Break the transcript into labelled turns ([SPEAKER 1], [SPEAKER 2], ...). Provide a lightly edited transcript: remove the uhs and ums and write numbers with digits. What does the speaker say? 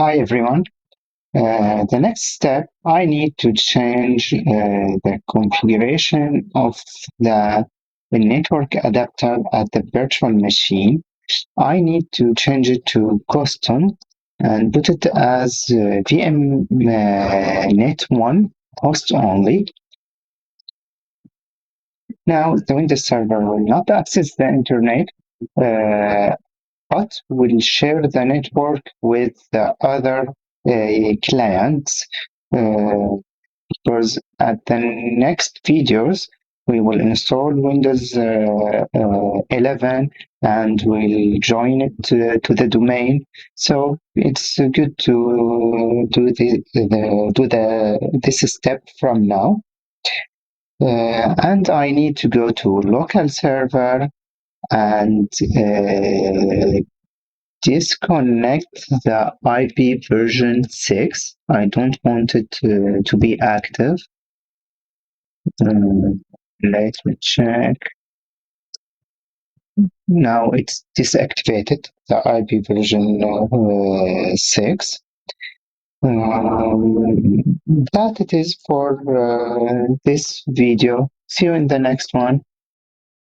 [SPEAKER 1] Hi everyone. The next step, I need to change the configuration of the network adapter at the virtual machine. I need to change it to custom and put it as VM net1 host only. Now, the Windows server will not access the internet, uh, but will share the network with the other clients. Uh, because at the next videos we will install Windows 11 and we'll join it to the domain. So it's good to do this step from now. And I need to go to local server and disconnect the IP version 6. I don't want it to be active. Let me check. Now it's deactivated, the IP version 6. That it is for this video. See you in the next one.